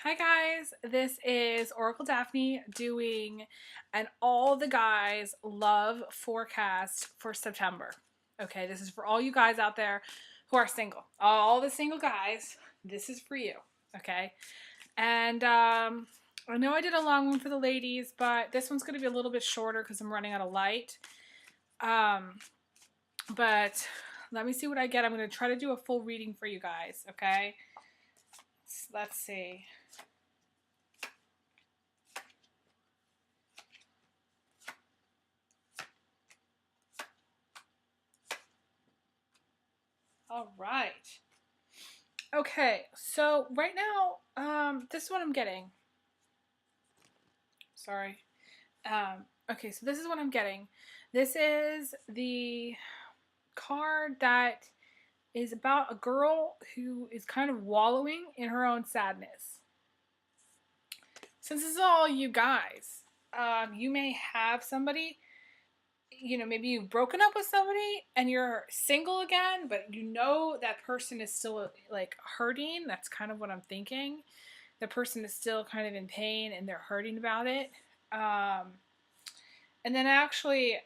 Hi guys, this is Oracle Daphne doing an all the guys love forecast for September. Okay, this is for all you guys out there who are single. All the single guys, this is for you. Okay, and I know I did a long one for the ladies, but this one's going to be a little bit shorter because I'm running out of light. But let me see what I get. I'm going to try to do a full reading for you guys. Okay, let's see. All right. Okay, so right now, this is what I'm getting. Sorry. Okay, so this is what I'm getting. This is the card that is about a girl who is kind of wallowing in her own sadness. Since this is all you guys, you may have somebody, maybe you've broken up with somebody and you're single again, but you know that person is still like hurting. That's kind of what I'm thinking. The person is still kind of in pain and they're hurting about it. And then actually,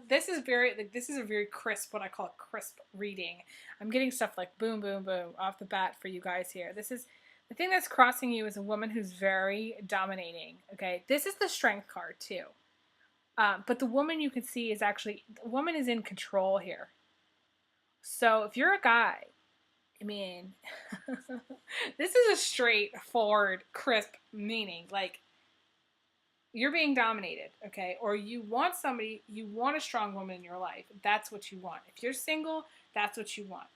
this is a very crisp, what I call a crisp reading. I'm getting stuff like boom, boom, boom off the bat for you guys here. This is the thing that's crossing you is a woman who's very dominating. Okay, this is the strength card too. But the woman you can see is actually, the woman is in control here. So if you're a guy, I mean, this is a straightforward, crisp meaning. Like, you're being dominated, okay? Or you want a strong woman in your life. That's what you want. If you're single, that's what you want.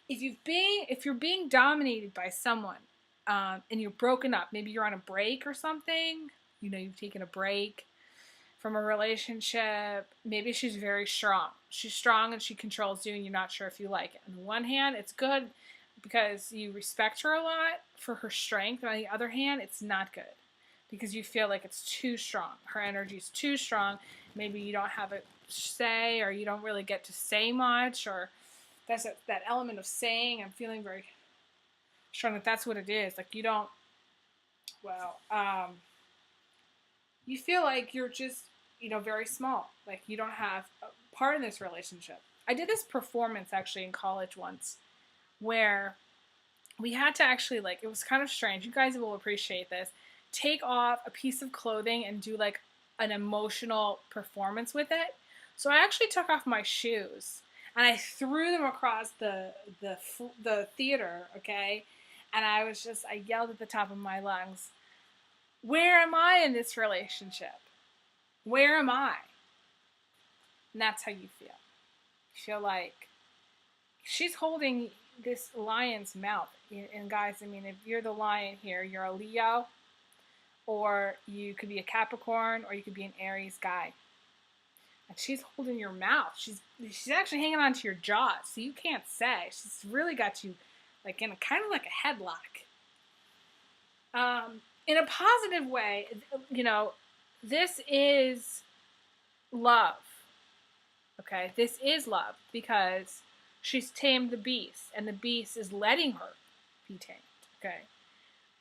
If you're being dominated by someone, and you're broken up, maybe you're on a break or something, you've taken a break from a relationship, maybe she's very strong. She's strong and she controls you and you're not sure if you like it. On the one hand, it's good because you respect her a lot for her strength. On the other hand, it's not good because you feel like it's too strong. Her energy is too strong. Maybe you don't have a say, or you don't really get to say much, or that element of saying. I'm feeling very strong that that's what it is. Like you don't, well, you feel like you're just, very small. Like you don't have a part in this relationship. I did this performance actually in college once where we had to actually, like, it was kind of strange. You guys will appreciate this. Take off a piece of clothing and do like an emotional performance with it. So I actually took off my shoes and I threw them across the theater, okay? And I yelled at the top of my lungs, "Where am I in this relationship? Where am I?" And that's how you feel. You feel like she's holding this lion's mouth. And guys, I mean, if you're the lion here, you're a Leo, or you could be a Capricorn, or you could be an Aries guy. And she's holding your mouth. She's actually hanging on to your jaw, so you can't say. She's really got you like in a kind of like a headlock. In a positive way, this is love. Okay, this is love because she's tamed the beast, and the beast is letting her be tamed. Okay,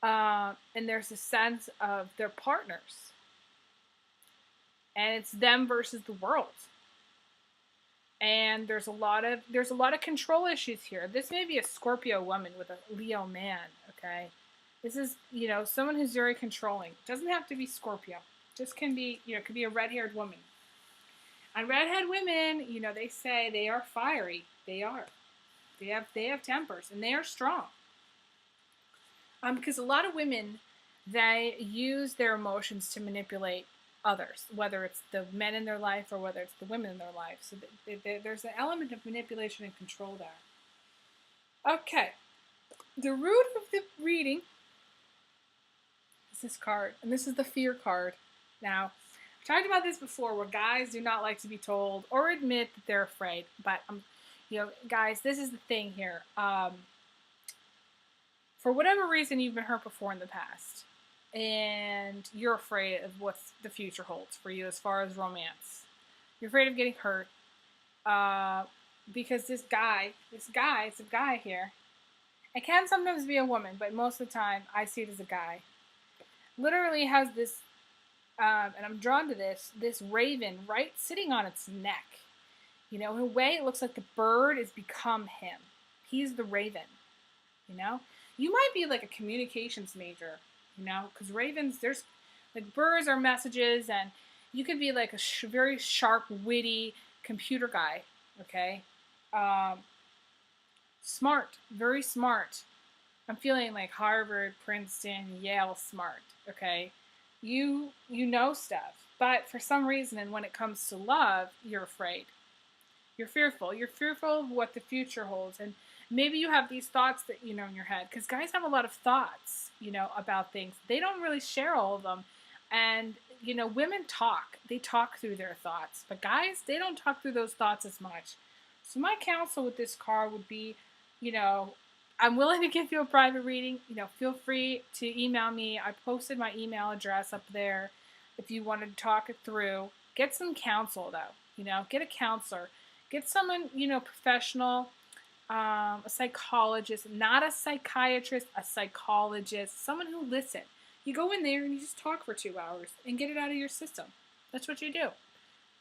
and there's a sense of they're partners, and it's them versus the world. And there's a lot of control issues here. This may be a Scorpio woman with a Leo man. Okay, this is someone who's very controlling. It doesn't have to be Scorpio. Just can be it could be a red-haired woman. And redhead women, they say they are fiery. They are. They have tempers and they are strong. Because a lot of women, they use their emotions to manipulate others, whether it's the men in their life or whether it's the women in their life. So there's an element of manipulation and control there. Okay, the root of the reading is this card, and this is the fear card. Now, I've talked about this before, where guys do not like to be told or admit that they're afraid. But guys, this is the thing here. For whatever reason, you've been hurt before in the past, and you're afraid of what the future holds for you as far as romance. You're afraid of getting hurt because it's a guy here, It can sometimes be a woman, but most of the time I see it as a guy. Literally has this, and I'm drawn to this raven right sitting on its neck. In a way, it looks like the bird has become him. He's the raven. You know, you might be like a communications major. Because ravens, there's like birds are messages, and you could be like a very sharp, witty computer guy. Okay, um, smart, very smart. I'm feeling like Harvard, Princeton, Yale smart. Okay, you know stuff, but for some reason, and when it comes to love, you're afraid. You're fearful. You're fearful of what the future holds, and maybe you have these thoughts that in your head. Because guys have a lot of thoughts, about things. They don't really share all of them, and women talk. They talk through their thoughts, but guys, they don't talk through those thoughts as much. So my counsel with this card would be, you know, I'm willing to give you a private reading. Feel free to email me. I posted my email address up there if you wanted to talk it through. Get some counsel though. Get a counselor. Get someone, professional, a psychologist, not a psychiatrist, a psychologist, someone who listens. You go in there and you just talk for 2 hours and get it out of your system. That's what you do.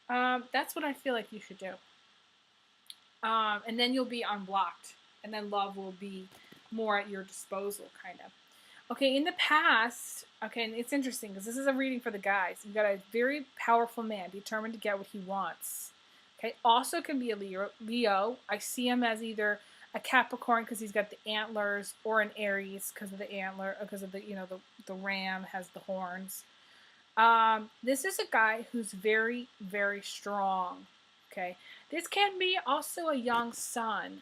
That's what I feel like you should do. And then you'll be unblocked. And then love will be more at your disposal, kind of. Okay, in the past, okay, and it's interesting because this is a reading for the guys. You've got a very powerful man determined to get what he wants. Okay, also can be a Leo. I see him as either a Capricorn because he's got the antlers, or an Aries because of the antler, because of the ram has the horns. This is a guy who's very, very strong. Okay, this can be also a young son.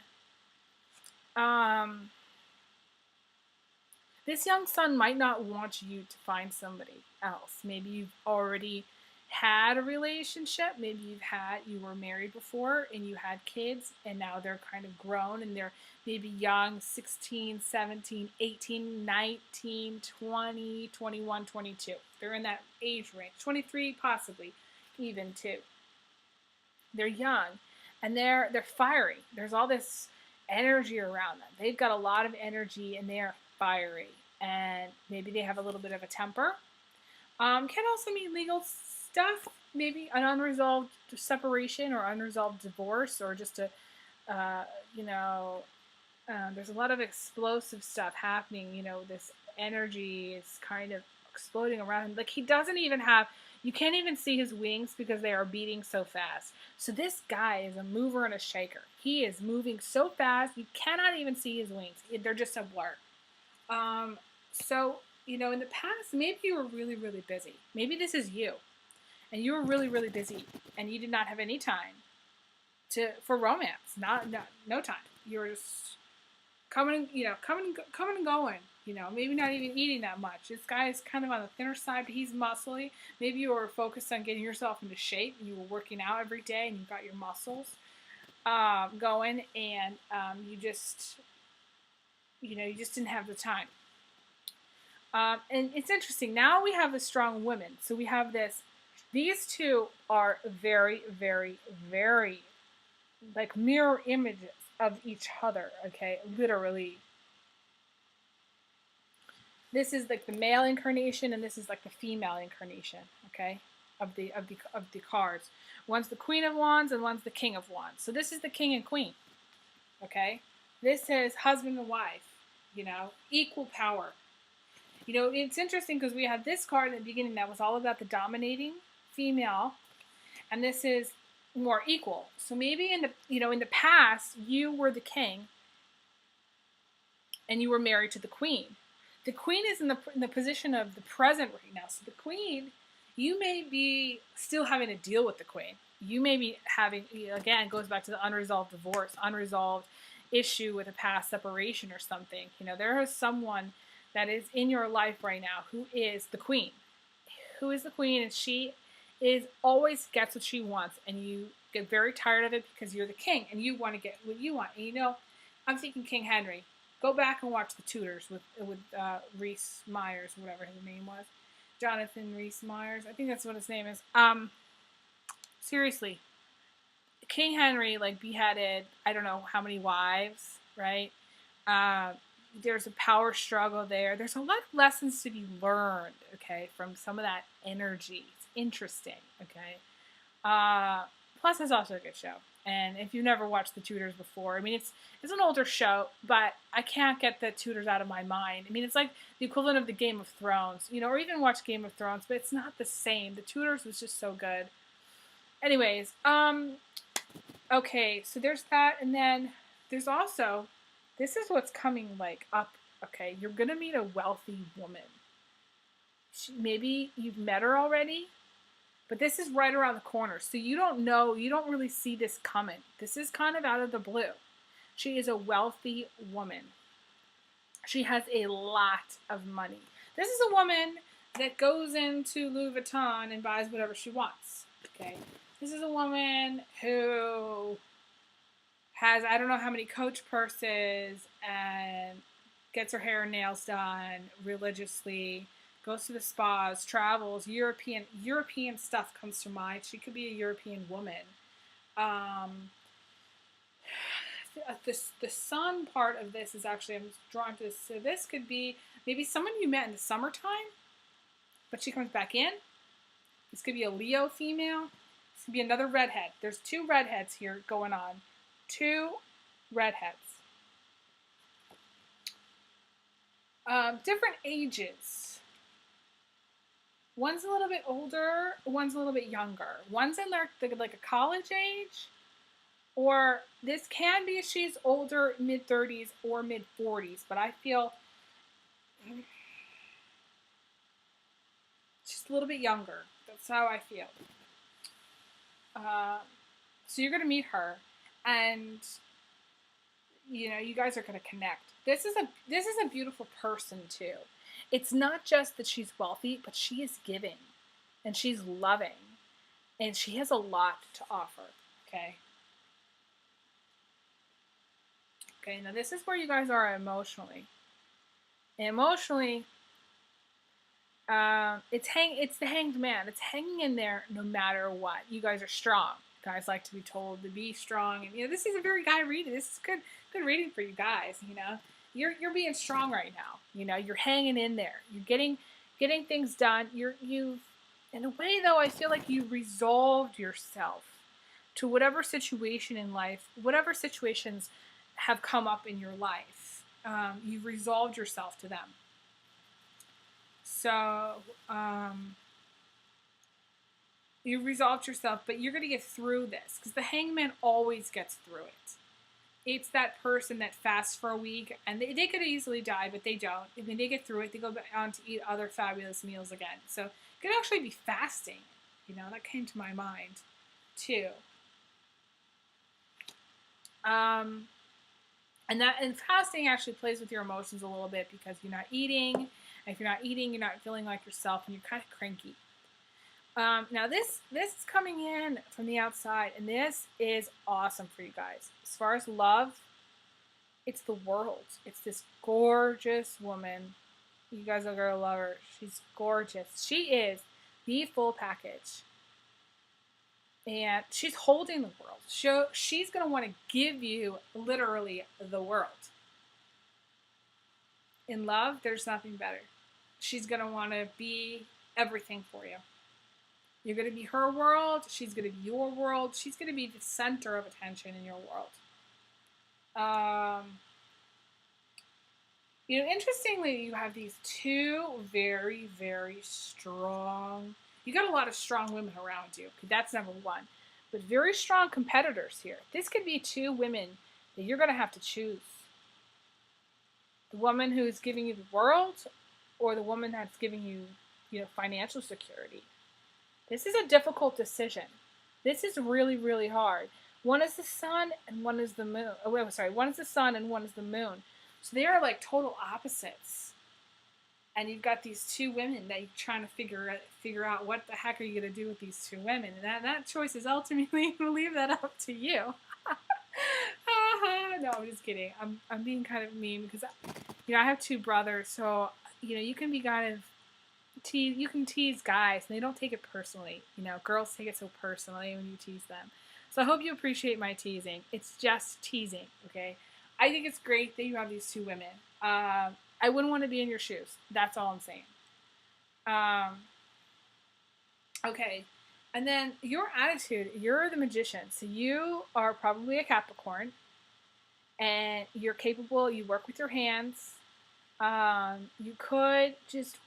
This young son might not want you to find somebody else. Maybe you've already had a relationship. Maybe you were married before and you had kids, and now they're kind of grown and they're maybe young, 16, 17, 18, 19, 20, 21, 22. They're in that age range. 23 possibly even too. They're young and they're fiery. There's all this energy around them. They've got a lot of energy and they're fiery, and maybe they have a little bit of a temper. Can also mean legal stuff, maybe an unresolved separation or unresolved divorce, or just there's a lot of explosive stuff happening. This energy is kind of exploding around him. Like he doesn't even have, you can't even see his wings because they are beating so fast. So this guy is a mover and a shaker. He is moving so fast, you cannot even see his wings. They're just a blur. So, in the past, maybe you were really, really busy. Maybe this is you. And you were really, really busy. And you did not have any time for romance. No time. You were just coming and going. Maybe not even eating that much. This guy is kind of on the thinner side, but he's muscly. Maybe you were focused on getting yourself into shape, and you were working out every day, and you got your muscles going, and you just didn't have the time. And it's interesting. Now we have a strong woman. So we have this. These two are very, very, very like mirror images of each other. Okay, literally. This is like the male incarnation, and this is like the female incarnation. Okay, of the cards. One's the Queen of Wands, and one's the King of Wands. So this is the King and Queen. Okay, this is husband and wife. Equal power. It's interesting because we had this card at the beginning that was all about the dominating female, and this is more equal. So maybe in the past you were the king, and you were married to the queen. The queen is in the position of the present right now. So the queen, you may be still having to deal with the queen. You may be having, again, it goes back to the unresolved divorce, unresolved issue with a past separation or something. There is someone that is in your life right now who is the queen. Who is the queen, and she always gets what she wants, and you get very tired of it because you're the king and you want to get what you want. And I'm thinking King Henry. Go back and watch The Tudors with Rhys Myers, whatever his name was. Jonathan Rhys Myers. I think that's what his name is. Seriously. King Henry beheaded I don't know how many wives, right? There's a power struggle there. There's a lot of lessons to be learned, okay, from some of that energy. It's interesting, okay. Plus, it's also a good show. And if you've never watched The Tudors before, I mean, it's an older show, but I can't get The Tudors out of my mind. I mean, it's like the equivalent of the Game of Thrones, you know, or even watch Game of Thrones, but it's not the same. The Tudors was just so good. Anyways, okay, so there's that, and then there's also, this is what's coming like up. Okay, you're gonna meet a wealthy woman. Maybe you've met her already, but this is right around the corner. So you don't know, you don't really see this coming. This is kind of out of the blue. She is a wealthy woman. She has a lot of money. This is a woman that goes into Louis Vuitton and buys whatever she wants. Okay. This is a woman who has, I don't know how many Coach purses, and gets her hair and nails done religiously, goes to the spas, travels, European stuff comes to mind. She could be a European woman. The sun part of this is actually, I'm drawn to this. So this could be maybe someone you met in the summertime, but she comes back in. This could be a Leo female. This could be another redhead. There's two redheads here going on. Two redheads. Different ages. One's a little bit older, one's a little bit younger. One's in like a college age, or this can be she's older, mid-30s or mid-40s, but I feel she's a little bit younger. That's how I feel. So you're going to meet her, and you know, you guys are going to connect. This is a beautiful person too. It's not just that she's wealthy, but she is giving, and she's loving, and she has a lot to offer. Okay. Okay. Now this is where you guys are emotionally. Emotionally, it's the Hanged Man. It's hanging in there no matter what. You guys are strong. Guys like to be told to be strong, and you know, this is a very guy reading. This is good reading for you guys. You know, you're being strong right now. You know, you're hanging in there. You're getting things done. You've in a way though, I feel like you resolved yourself to whatever situation in life, whatever situations have come up in your life. You've resolved yourself to them. So you resolved yourself, but you're going to get through this, because the hangman always gets through it. It's that person that fasts for a week, and they could easily die, but they don't. I mean, they get through it. They go on to eat other fabulous meals again. So it could actually be fasting. You know, that came to my mind too. And fasting actually plays with your emotions a little bit, because you're not eating. And if you're not eating, you're not feeling like yourself, and you're kind of cranky. Now this is coming in from the outside, and this is awesome for you guys. As far as love, it's the world. It's this gorgeous woman. You guys are gonna love her. She's gorgeous. She is the full package, and she's holding the world. She's gonna want to give you literally the world. In love, there's nothing better. She's gonna want to be everything for you. You're going to be her world. She's going to be your world. She's going to be the center of attention in your world. You know, interestingly, you have these two very, very strong, you got a lot of strong women around you. That's number one. But very strong competitors here. This could be two women that you're going to have to choose. The woman who's giving you the world, or the woman that's giving you, you know, financial security. This is a difficult decision. This is really, really hard. One is the sun and one is the moon. Oh, sorry. One is the sun and one is the moon. So they are like total opposites. And you've got these two women that you're trying to figure out what the heck are you going to do with these two women. And that choice is ultimately going to leave that up to you. No, I'm just kidding. I'm being kind of mean because, you know, I have two brothers. So, you know, you can be kind of you can tease guys, and they don't take it personally. You know, girls take it so personally when you tease them. So I hope you appreciate my teasing. It's just teasing, okay? I think it's great that you have these two women. I wouldn't want to be in your shoes. That's all I'm saying. Um, okay. And then your attitude, you're the magician. So you are probably a Capricorn and you're capable, you work with your hands. You could just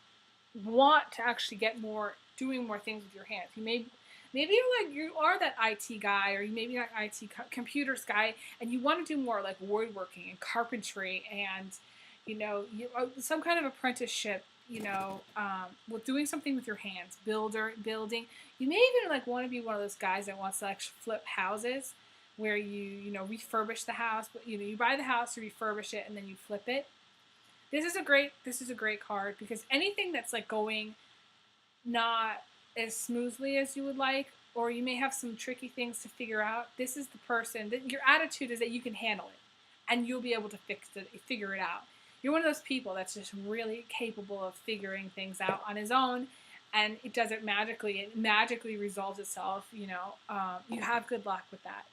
want to actually get more, doing more things with your hands. Maybe you're like, you are that IT guy, or you maybe not IT computers guy, and you want to do more like woodworking and carpentry and, some kind of apprenticeship, with doing something with your hands, building. You may even like want to be one of those guys that wants to like flip houses, where refurbish the house, but you buy the house, you refurbish it, and then you flip it. This is a great card, because anything that's like going not as smoothly as you would like, or you may have some tricky things to figure out, this is the person that your attitude is that you can handle it and you'll be able to figure it out. You're one of those people that's just really capable of figuring things out on his own, and it does it magically. It magically resolves itself. You have good luck with that,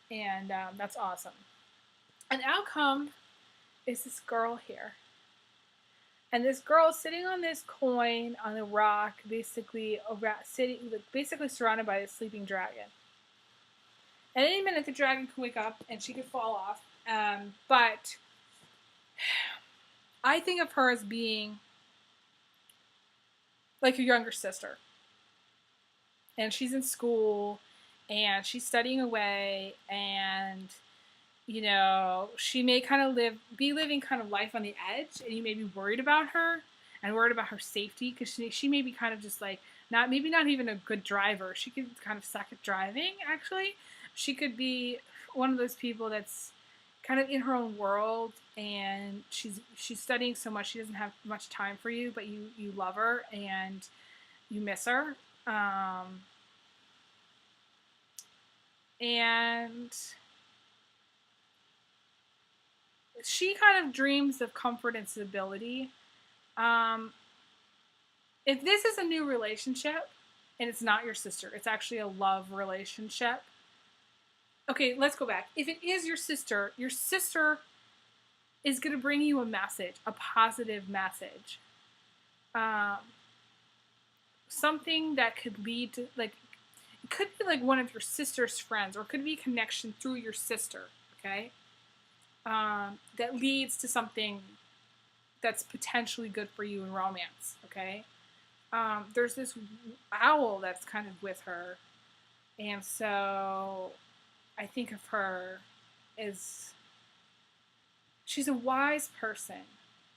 and that's awesome. An outcome is this girl here. And this girl is sitting on this coin on a rock, basically surrounded by a sleeping dragon. At any minute, the dragon can wake up and she could fall off. But I think of her as being like your younger sister. And she's in school and she's studying away, and she may kind of be living kind of life on the edge, and you may be worried about her and worried about her safety, because she may be kind of just like, not even a good driver. She could kind of suck at driving, actually. She could be one of those people that's kind of in her own world, and she's studying so much she doesn't have much time for you, but you love her and you miss her. And she kind of dreams of comfort and stability. If this is a new relationship and it's not your sister, it's actually a love relationship. Okay, let's go back. If it is your sister is going to bring you a message, a positive message. Something that could lead to, like, it could be like one of your sister's friends, or it could be a connection through your sister, okay? That leads to something that's potentially good for you in romance, okay? There's this owl that's kind of with her, and so I think of her as, she's a wise person.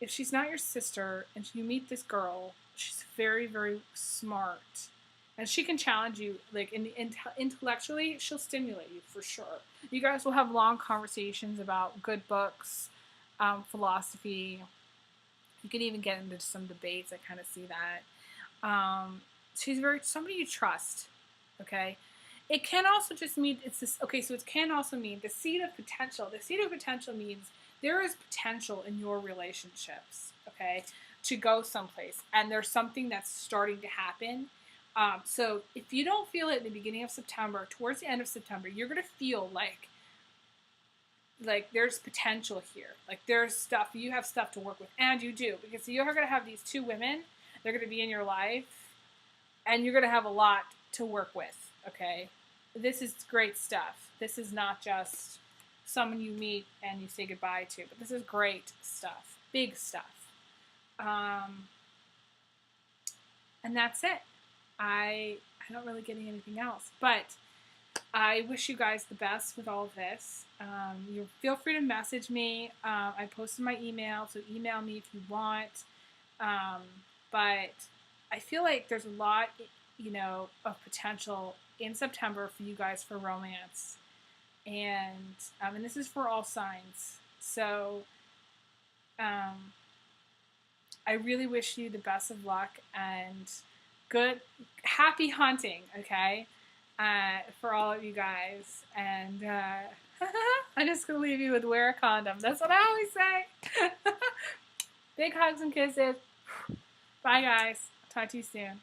If she's not your sister and you meet this girl, she's very, very smart. And she can challenge you, like, intellectually, she'll stimulate you for sure. You guys will have long conversations about good books, philosophy. You can even get into some debates. I kind of see that. She's somebody you trust, okay? It can also just mean, so it can also mean the seed of potential. The seed of potential means there is potential in your relationships, okay, to go someplace. And there's something that's starting to happen. So if you don't feel it in the beginning of September, towards the end of September, you're going to feel like there's potential here. Like there's stuff, you have stuff to work with, and you do, because you're going to have these two women, they're going to be in your life, and you're going to have a lot to work with, okay? This is great stuff. This is not just someone you meet and you say goodbye to, but this is great stuff, big stuff. And that's it. I don't really get anything else, but I wish you guys the best with all of this. You feel free to message me. I posted my email, so email me if you want. But I feel like there's a lot, of potential in September for you guys for romance, and this is for all signs. So I really wish you the best of luck and happy hunting, okay, for all of you guys. And I'm just going to leave you with wear a condom. That's what I always say. Big hugs and kisses. Bye, guys. Talk to you soon.